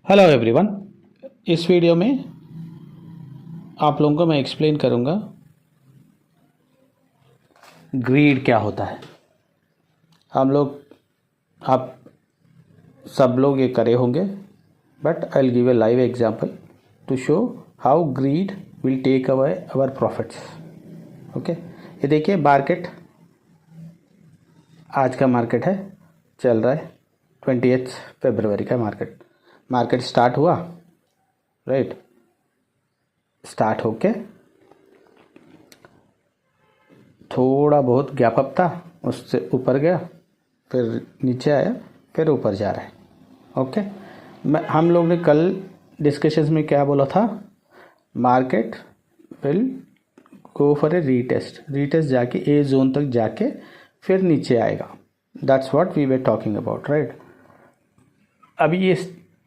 Hello everyone. इस video में आप लोगों को मैं एक्सप्लेन करूंगा ग्रीड क्या होता है। आप सब लोग ये करे होंगे, but I will give a live example to show how greed will take away our profits. Okay, ये देखिए मार्केट, आज का मार्केट है, चल रहा है 28 फरवरी का मार्केट स्टार्ट हुआ, राइट। स्टार्ट होके थोड़ा बहुत गैप अप था, उससे ऊपर गया, फिर नीचे आया, फिर ऊपर जा रहा है। ओके, हम लोग ने कल डिस्कशंस में क्या बोला था, market will go for a retest जाके ए जोन तक जाके फिर नीचे आएगा। That's what we were talking about, right. अभी ये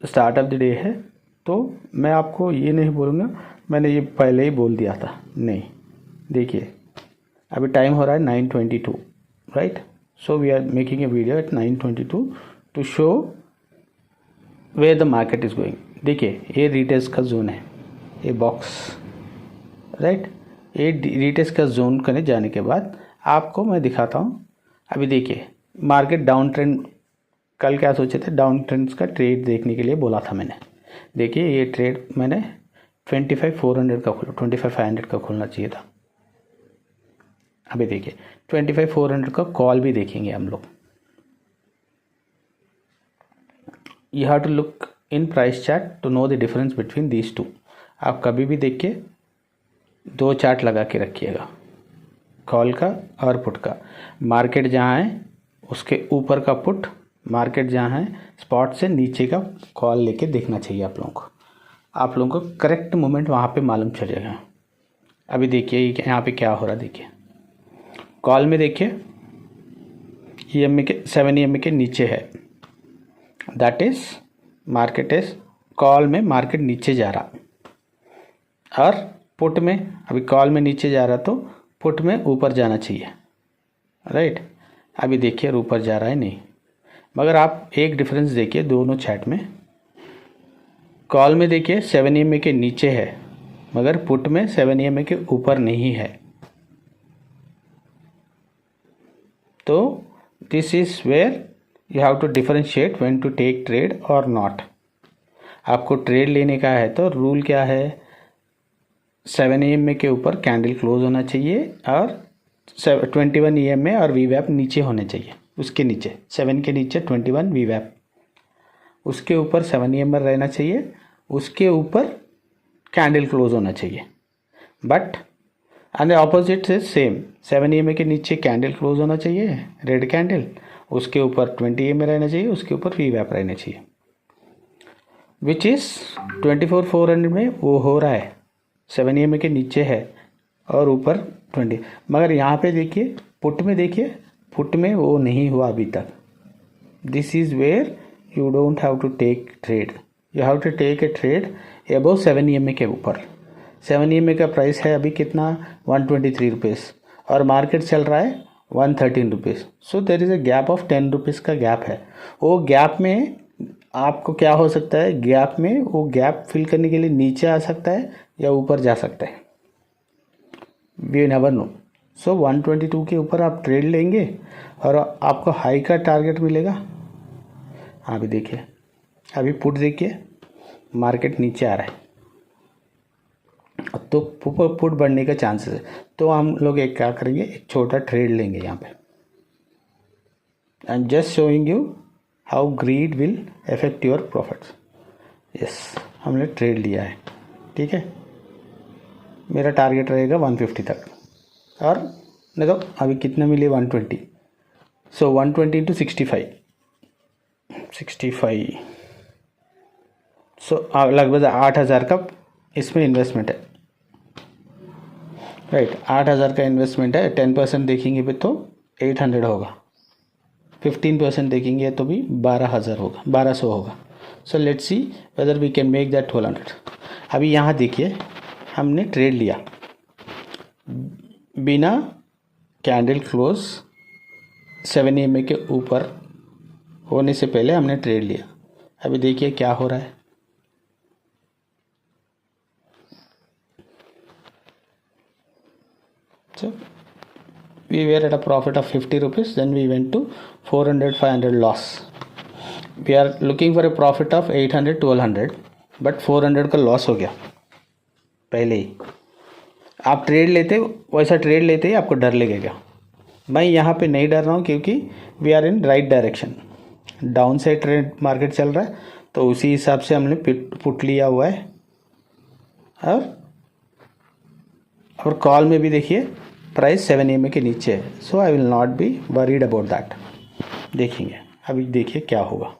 स्टार्ट ऑफ द डे है, तो मैं आपको ये नहीं बोलूँगा मैंने ये पहले ही बोल दिया था, नहीं। देखिए अभी टाइम हो रहा है 9:22, right. So we are making a video at 9:22 to show where the market is going. देखिए ये रिटेस्ट का जोन है, ये बॉक्स, राइट। ये रिटेस्ट का जोन करने जाने के बाद आपको मैं दिखाता हूँ। अभी देखिए मार्केट डाउन ट्रेंड, कल क्या सोचे थे, डाउन ट्रेंड्स का ट्रेड देखने के लिए बोला था मैंने। देखिए ये ट्रेड मैंने 25,400 का खोला, 25,500 का खोलना चाहिए था। अभी देखिए 25,400 का कॉल भी देखेंगे हम लोग। You have to look in price chart to know the difference between these two. आप कभी भी देखिए दो चार्ट लगा के रखिएगा, कॉल का और पुट का। मार्केट जहाँ है उसके ऊपर का पुट, मार्केट जहाँ है स्पॉट से नीचे का कॉल लेके देखना चाहिए आप लोगों को करेक्ट मोमेंट वहाँ पे मालूम चलेगा। अभी देखिए यहाँ पे क्या हो रहा है, देखिए कॉल में देखिए EMA के 7 EMA के नीचे है, that is market is, call में मार्केट नीचे जा रहा, और पुट में अभी कॉल में नीचे जा रहा तो पुट में ऊपर जाना चाहिए, राइट। अभी देखिए ऊपर जा रहा है नहीं, मगर आप एक डिफरेंस देखिए दोनों चार्ट में। कॉल में देखिए 7 EMA के नीचे है, मगर पुट में 7 EMA के ऊपर नहीं है। तो this is where you have to differentiate when to take trade और नॉट। आपको ट्रेड लेने का है तो रूल क्या है, 7 EMA के ऊपर कैंडल क्लोज होना चाहिए और 21 EMA और VWAP नीचे होने चाहिए, उसके नीचे 7 के नीचे 21 VWAP, उसके ऊपर 7 EMA रहना चाहिए, उसके ऊपर कैंडल क्लोज होना चाहिए। But and the opposite is same, 7 EMA के नीचे कैंडल क्लोज होना चाहिए, रेड कैंडल, उसके ऊपर 20 EMA रहना चाहिए, उसके ऊपर VWAP रहना चाहिए, विच इज़ 24,400 में वो हो रहा है, 7 EMA के नीचे है और ऊपर 20। मगर यहाँ पे देखिए पुट में, देखिए पुट में वो नहीं हुआ अभी तक। This is where you don't have to take trade, you have to take a trade above 7 EMA के ऊपर। 7 EMA का प्राइस है अभी कितना, 123 रुपीज़, और मार्केट चल रहा है 113 rupees. So there is a gap of 10 rupees का गैप है। वो गैप में आपको क्या हो सकता है, गैप में वो गैप फिल करने के लिए नीचे आ सकता है या ऊपर जा सकता है, वी नेवर नो। सो 122 के ऊपर आप ट्रेड लेंगे और आपको हाई का टारगेट मिलेगा। अभी देखिए, अभी पुट देखिए मार्केट नीचे आ रहा है तो पुट बढ़ने का चांसेस है, तो हम लोग एक क्या करेंगे, एक छोटा ट्रेड लेंगे यहाँ पे। I am just showing you how greed will affect your profits. Yes, हमने ट्रेड लिया है, ठीक है। मेरा टारगेट रहेगा 150 तक, और नहीं तो अभी कितने मिले 120। सो 120 इंटू 65, सो लगभग 8,000 का इसमें इन्वेस्टमेंट है, राइट। 8,000 का इन्वेस्टमेंट है, 10% देखेंगे भी तो 800 होगा, 15% देखेंगे तो भी 12,000 होगा, 1200 होगा। So let's see whether we can make that 1200। अभी यहाँ देखिए हमने ट्रेड लिया बिना कैंडल क्लोज 7 EMA के ऊपर होने से पहले हमने ट्रेड लिया। अभी देखिए क्या हो रहा है, So we were at a profit of 50 rupees, then we went to 400 500 loss. We are looking for a profit of 800 1200, but 400 का लॉस हो गया पहले ही. आप ट्रेड लेते वैसा ट्रेड लेते ही आपको डर लगेगा. मैं यहाँ पे नहीं डर रहा हूँ क्योंकि we are in right direction. Down side trade market चल रहा है तो उसी हिसाब से हमने पुट लिया हुआ है. और कॉल में भी देखिए प्राइस 7 EMA के नीचे है. So I will not be worried about that. देखेंगे अभी, देखिए क्या होगा.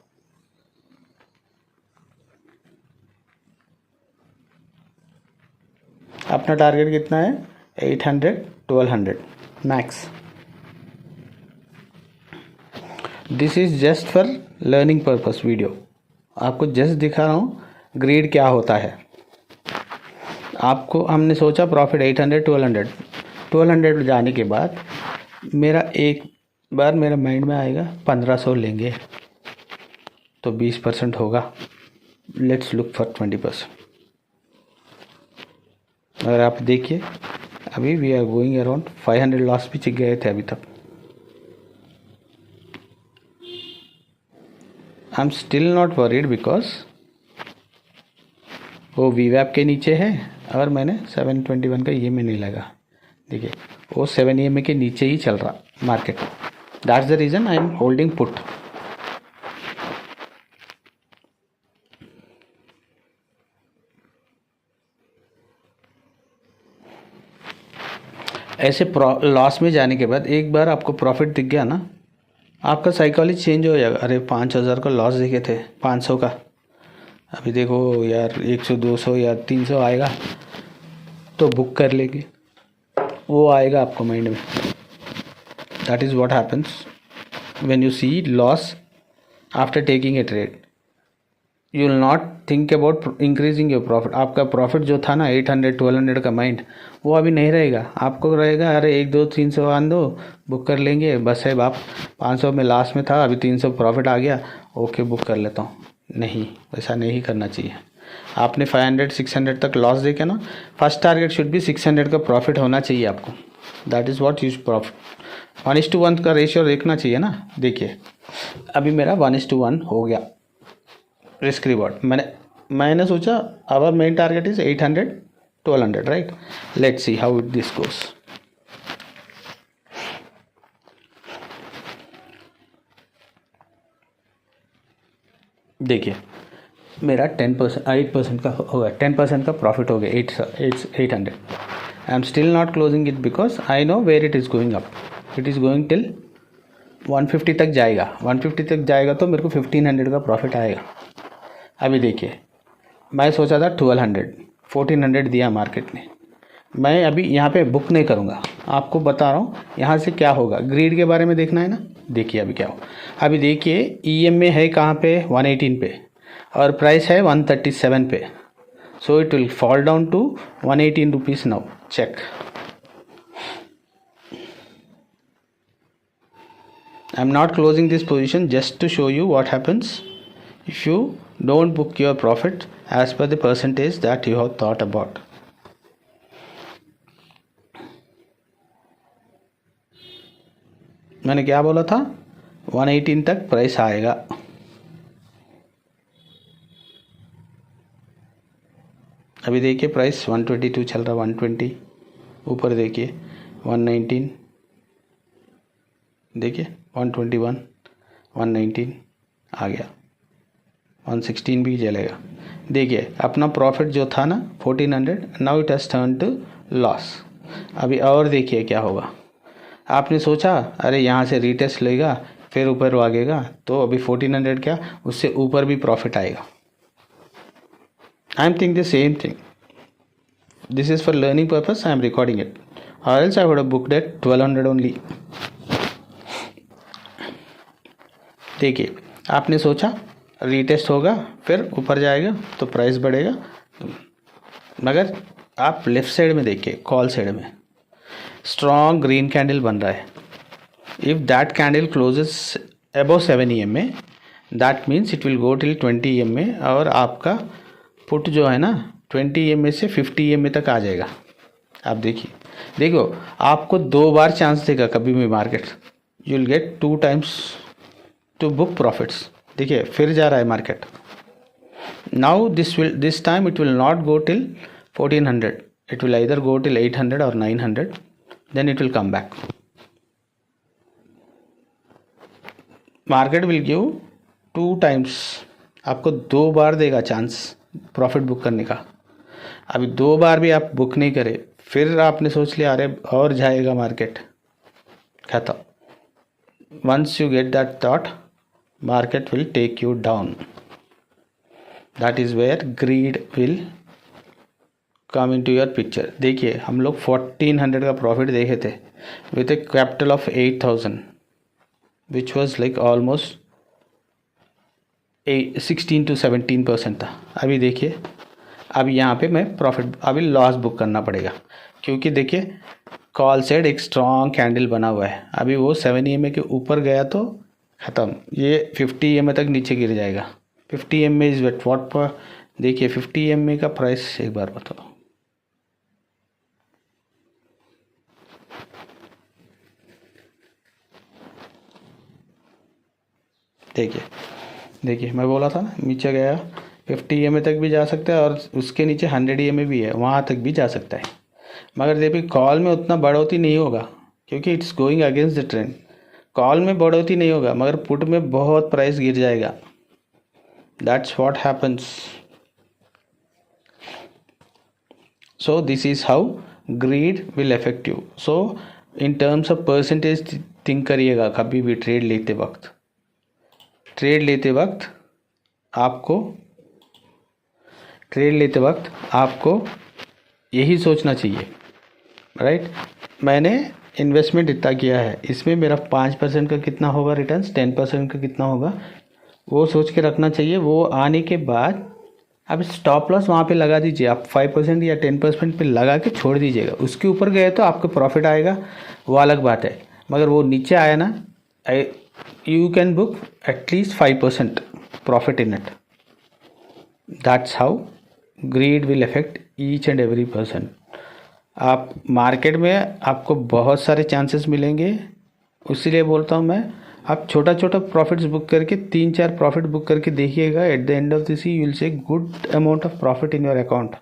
अपना टारगेट कितना है? 800 1200 max. This is just for learning purpose video. आपको जस्ट दिखा रहा हूँ ग्रीड क्या होता है. आपको हमने सोचा प्रॉफिट 800 1200 जाने के बाद मेरा एक बार मेरे माइंड में आएगा 1500 लेंगे तो 20% होगा. Let's look for 20%. अगर आप देखिए अभी we are going around 500 loss भी चिक गए थे अभी तक. I am still not worried because वो वीवैप के नीचे है और मैंने 721 का EMA नहीं लगा. देखिए वो 7 EMA के नीचे ही चल रहा market. That's the reason I am holding put. ऐसे लॉस में जाने के बाद एक बार आपको प्रॉफिट दिख गया ना, आपका साइकोलॉजी चेंज हो जाएगा. अरे 5000 का लॉस देखे थे, 500 का अभी देखो यार 100 200 या 300 आएगा तो बुक कर लेंगे. वो आएगा आपको माइंड में. That is what happens when you see loss after taking a trade. You will not think about increasing your profit. आपका प्रॉफिट जो था ना 800 1200 का माइंड, वो अभी नहीं रहेगा. आपको रहेगा अरे 1 2 300 आन दो, बुक कर लेंगे. बस है बाप, 500 में लास्ट में था, अभी 300 प्रॉफिट आ गया, ओके बुक कर लेता हूँ. नहीं, वैसा नहीं करना चाहिए. आपने 500 600 तक लॉस देखे ना, फर्स्ट टारगेट शुड भी 600 का प्रॉफिट होना चाहिए आपको. That is what use profit. 1:1 का रेशियो देखना चाहिए ना. देखिए अभी मेरा 1:1 हो गया रिस्क रिवॉर्ड. मैंने सोचा our main target is 800 1200 right. Let's see how this goes. देखिए मेरा 10% 8% का होगा, 10% का प्रॉफिट हो गया 800. I am still not closing it because I know where it is going up. It is going till 150 तक जाएगा. 150 तक जाएगा तो मेरे को 1500 का प्रॉफिट आएगा. अभी देखिए मैं सोचा था 1200, 1400 दिया मार्केट ने. मैं अभी यहाँ पे बुक नहीं करूँगा. आपको बता रहा हूँ यहाँ से क्या होगा. ग्रीड के बारे में देखना है ना. देखिए अभी क्या हो. अभी देखिए EMA है कहाँ पे? 118 पे और प्राइस है 137 पे. So it will fall down to 118 rupees now. Check. I am not closing this position just to show you what happens if you don't book your profit as per the percentage that you have thought about. मैंने क्या बोला था? 118 तक price आएगा. अभी देखिए price 122 चल रहा, 120 ऊपर देखिए 119, देखिए 121 119 आ गया, 116 भी चलेगा. देखिए अपना प्रॉफिट जो था ना 1400, now it has turn to loss. अभी और देखिए क्या होगा. आपने सोचा अरे यहाँ से रीटेस्ट लेगा फिर ऊपर भागेगा तो अभी 1400 क्या, उससे ऊपर भी प्रॉफिट आएगा. I am think the same thing. This is for learning purpose. I am recording it और else I would have booked at 1200 only. देखिए आपने सोचा रीटेस्ट होगा फिर ऊपर जाएगा तो प्राइस बढ़ेगा, मगर आप लेफ्ट साइड में देखिए कॉल साइड में स्ट्रॉन्ग ग्रीन कैंडल बन रहा है. If that candle closes above 7 EMA that means it will go till 20 EMA और आपका पुट जो है ना 20 EMA से 50 EMA तक आ जाएगा. आप देखिए, देखो आपको 2 बार चांस देगा कभी भी market, you will get 2 times to book profits. देखिए फिर जा रहा है market, now this time it will not go till 1400, it will either go till 800 or 900, then it will come back. Market will give 2 times, आपको 2 बार देगा chance profit book करने का। अभी 2 बार भी आप बुक नहीं करे, फिर आपने सोच लिया अरे और जाएगा मार्केट, खत्म। Once you get that thought, market will take you down. That is where greed will come in to your picture. देखिए हम लोग 1400 का प्रॉफिट देखे थे with a capital of 8000, which was like almost 16 to 17% था। अभी देखिए अब यहाँ पे मैं प्रॉफिट, अभी लॉस बुक करना पड़ेगा, क्योंकि देखिए कॉल साइड एक स्ट्रॉन्ग कैंडल बना हुआ है। अभी वो 7 EMA के ऊपर गया तो ख़त्म, ये 50 EMA तक नीचे गिर जाएगा। 50 EMA इज वेट वॉट पर, देखिए 50 EMA का प्राइस एक बार बताओ। देखिए मैं बोला था ना नीचे गया 50 EMA तक भी जा सकता है, और उसके नीचे 100 EMA भी है, वहाँ तक भी जा सकता है। मगर देखिए कॉल में उतना बढ़ोतरी नहीं होगा, क्योंकि it's going against the trend. Call में बढ़ोतरी नहीं होगा, मगर पुट में बहुत प्राइस गिर जाएगा। That's what happens. So this is how greed will affect you. So in terms of percentage think करिएगा कभी भी ट्रेड लेते वक्त आपको यही सोचना चाहिए, राइट। मैंने इन्वेस्टमेंट इतना किया है, इसमें मेरा 5% का कितना होगा रिटर्न्स, 10% का कितना होगा, वो सोच के रखना चाहिए। वो आने के बाद अब स्टॉप लॉस वहाँ पे लगा दीजिए, आप 5% या 10% पे लगा के छोड़ दीजिएगा। उसके ऊपर गए तो आपको प्रॉफिट आएगा, वो अलग बात है। मगर वो नीचे आया ना, you can book at least 5% profit in it. That's how greed will affect each and every person. आप मार्केट में आपको बहुत सारे चांसेस मिलेंगे, इसीलिए बोलता हूँ मैं, आप छोटा छोटा प्रॉफिट्स बुक करके 3-4 प्रॉफिट बुक करके देखिएगा। At the end of this you will say good amount of profit in your account.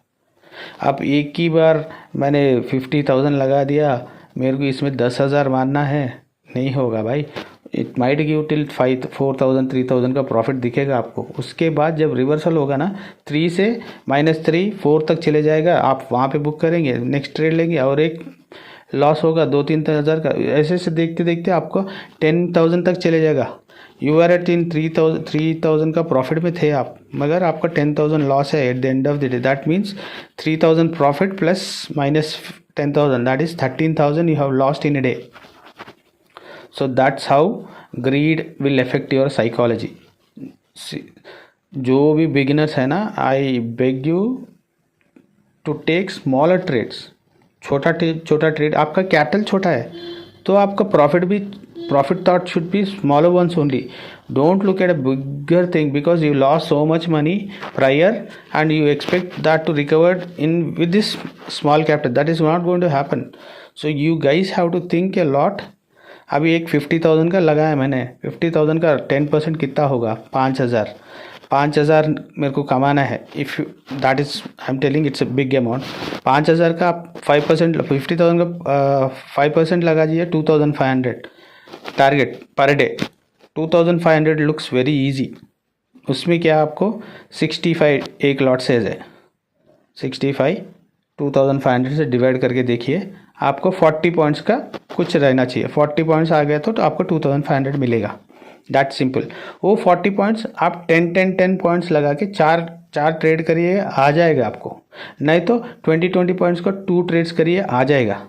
आप एक ही बार मैंने 50,000 लगा दिया, मेरे को इसमें 10,000 मारना है, नहीं होगा भाई। इट माइट गिव टिल 4,000 3,000 का प्रॉफिट दिखेगा आपको। उसके बाद जब रिवर्सल होगा ना, 3 से -3 4 तक चले जाएगा, आप वहाँ पे बुक करेंगे, नेक्स्ट ट्रेड लेंगे, और एक लॉस होगा 2-3 हज़ार का। ऐसे ऐसे देखते देखते आपको 10,000 तक चले जाएगा। यू आर एट इन 3,000 का प्रॉफिट में थे आप, मगर आपका 10,000 लॉस है at the end of the day. That means 3,000 profit plus -10,000, that is 13,000 you have lost in a day. So that's how greed will affect your psychology. जो भी beginners है ना, I beg you to take smaller trades. छोटा trade, आपका capital छोटा है तो आपका profit thought should be smaller once only. Don't look at a bigger thing because you loss so much money prior and you expect that to recover with this small capital. That is not going to happen. So you guys have to think a lot. अभी एक 50,000 का लगाया मैंने, 50,000 का 10% कितना होगा? 5,000 मेरे को कमाना है. If that is I am telling it's a big amount. 5,000 का 5%, 50,000 का 5% लगा दीजिए, 2,500 target per day. 2,500 looks very easy. उसमें क्या आपको 65 एक लॉट साइज है, 65 2,500 से डिवाइड करके देखिए, आपको 40 पॉइंट्स का कुछ रहना चाहिए. 40 पॉइंट्स आ गया तो आपको 2,500 मिलेगा. That simple. वो 40 पॉइंट्स आप 10 पॉइंट्स लगा के चार ट्रेड करिए, आ जाएगा आपको. नहीं तो 20 पॉइंट्स का 2 ट्रेड्स करिए, आ जाएगा.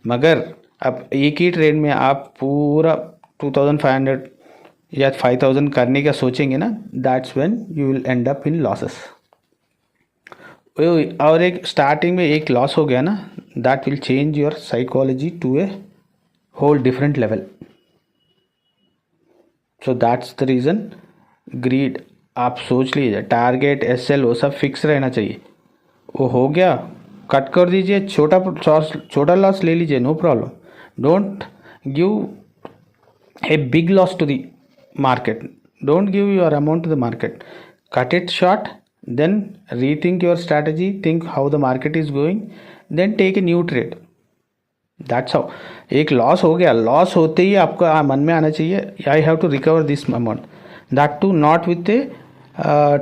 मगर अब एक ही ट्रेड में आप पूरा 2,500 या 5,000 करने का सोचेंगे ना, that's when you will end up in losses. और एक स्टार्टिंग में एक लॉस हो गया ना, that will change your psychology to a whole different level. So that's the reason. Greed आप सोच लीजिए, टारगेट SL वो सब फिक्स रहना चाहिए. वो हो गया, कट कर दीजिए, छोटा लॉस ले लीजिए, no problem. Don't give a big loss to the market. Don't give your amount to the market. Cut it short, then rethink your strategy, think how the market is going, then take a new trade. That's how. एक loss हो गया, loss होते ही आपको मन में आना चाहिए I have to recover this amount, that too not with a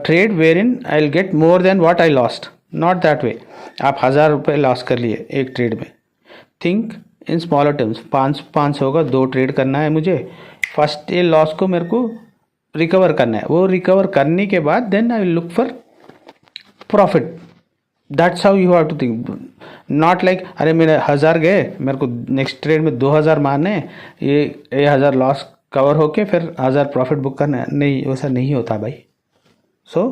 trade where in I will get more than what I lost, not that way. आप 1000 रुपये लॉस कर लिए एक ट्रेड में. Think in smaller terms. 500 का 2 trade करना है मुझे. फर्स्ट ये लॉस को मेरे को रिकवर करना है. वो रिकवर करने के बाद then I will look for profit. That's how you have to think. Not like अरे मेरे 1000 गए, मेरे को नेक्स्ट ट्रेड में 2000 मारने हैं, ये 1000 लॉस कवर होके फिर 1000 प्रॉफिट बुक करना है. नहीं, वैसा नहीं होता भाई. सो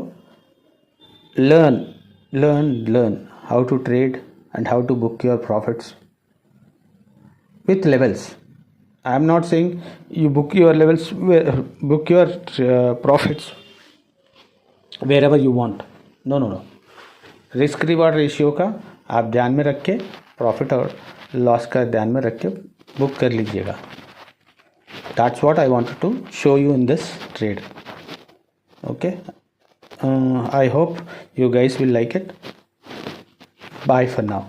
learn how to trade and how to book your profits with levels. I am not saying you book your levels, book your profits wherever you want. No. Risk reward ratio का आप ध्यान में रख के, प्रॉफिट और loss का ध्यान में रख के बुक कर लीजिएगा. That's what I wanted to show you in this trade. Okay, I hope you guys will like it. Bye for now.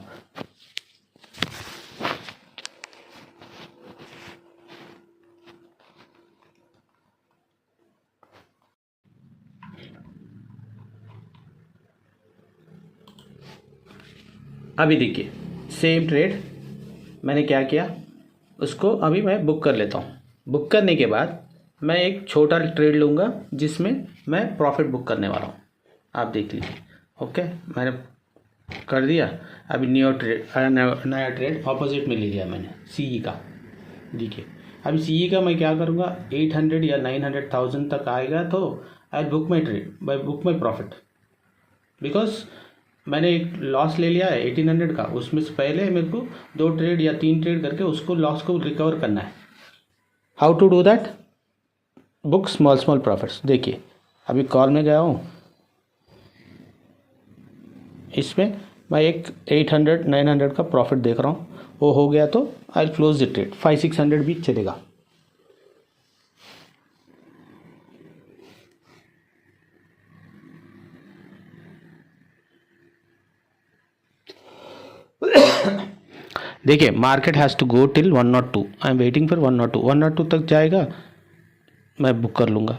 अभी देखिए सेम ट्रेड मैंने क्या किया, उसको अभी मैं बुक कर लेता हूँ. बुक करने के बाद मैं एक छोटा ट्रेड लूँगा जिसमें मैं प्रॉफिट बुक करने वाला हूँ. आप देख लीजिए. ओके, मैंने कर दिया. अभी नया ट्रेड ऑपोजिट में ले लिया मैंने सीई का. देखिए अभी सीई का मैं क्या करूँगा, 800 या 900,000 तक आएगा तो I book my trade, by book my profit. Because मैंने एक लॉस ले लिया है 1800 का, उसमें से पहले मेरे को 2 ट्रेड या 3 ट्रेड करके उसको लॉस को रिकवर करना है. How to do that? Book small profits. देखिए अभी कॉल में गया हूँ, इसमें मैं एक 800-900 का प्रॉफिट देख रहा हूँ. वो हो गया तो आई क्लोज द ट्रेड. 500-600 भी चलेगा. देखिए market has to go till 102. I am waiting for 102. 102 तक जाएगा मैं बुक कर लूँगा.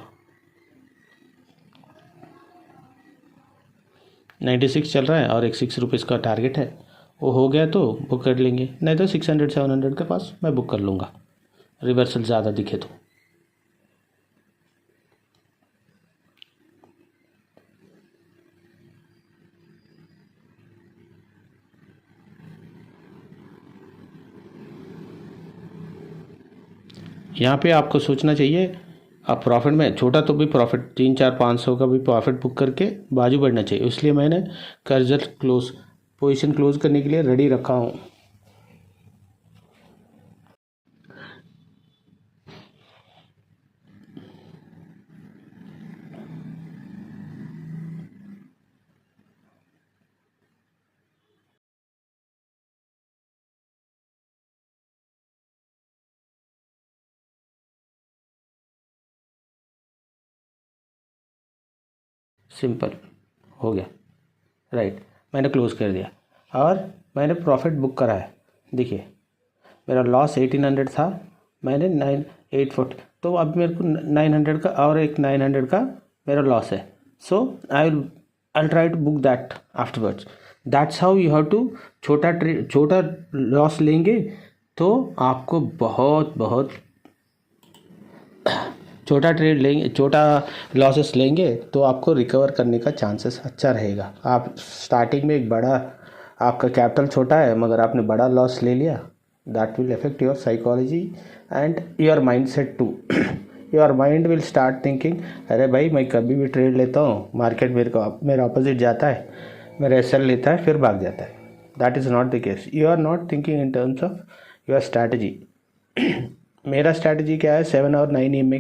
96 चल रहा है और एक 6 रुपीज़ का टारगेट है, वो हो गया तो बुक कर लेंगे. नहीं तो 600-700 के पास मैं बुक कर लूँगा, रिवर्सल ज़्यादा दिखे तो. यहाँ पे आपको सोचना चाहिए, आप प्रॉफिट में छोटा तो भी प्रॉफिट 300-400-500 का भी प्रॉफिट बुक करके बाजू बढ़ना चाहिए. इसलिए मैंने कर्जर पोजीशन क्लोज करने के लिए रेडी रखा हूँ. सिंपल हो गया. राइट, मैंने क्लोज कर दिया और मैंने प्रॉफिट बुक करा है. देखिए मेरा लॉस 1800 था, मैंने 840, तो अब मेरे को 900 का और एक 900 का मेरा लॉस है. So I try to book that afterwards. That's how you have to. छोटा लॉस लेंगे तो आपको बहुत छोटा ट्रेड लेंगे, छोटा लॉसेस लेंगे तो आपको रिकवर करने का चांसेस अच्छा रहेगा. आप स्टार्टिंग में एक बड़ा, आपका कैपिटल छोटा है मगर आपने बड़ा लॉस ले लिया, that will affect your psychology and your mind set too. Your mind will start thinking, अरे भाई मैं कभी भी ट्रेड लेता हूँ, मार्केट मेरे ऑपोजिट जाता है, मेरा एसएल लेता है फिर भाग जाता है. That is not the case. You are not thinking in terms of your strategy. मेरा स्ट्रैटेजी क्या है, 7 और 9 EMA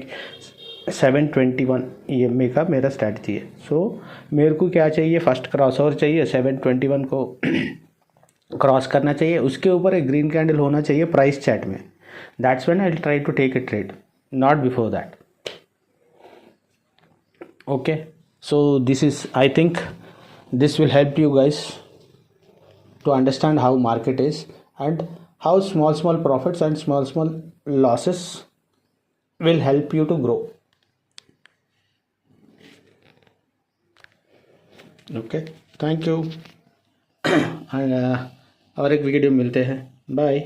721 EMA का मेरा स्ट्रैटेजी है. सो मेरे को क्या चाहिए, फर्स्ट क्रॉस ओवर चाहिए 721 को क्रॉस करना चाहिए, उसके ऊपर एक ग्रीन कैंडल होना चाहिए प्राइस चैट में. That's when I will try to take a trade, not before that. Okay, so this is, I think this will help you guys to understand how market is and how small profits and small losses will help you to grow. Okay, thank you. और एक video मिलते हैं. Bye.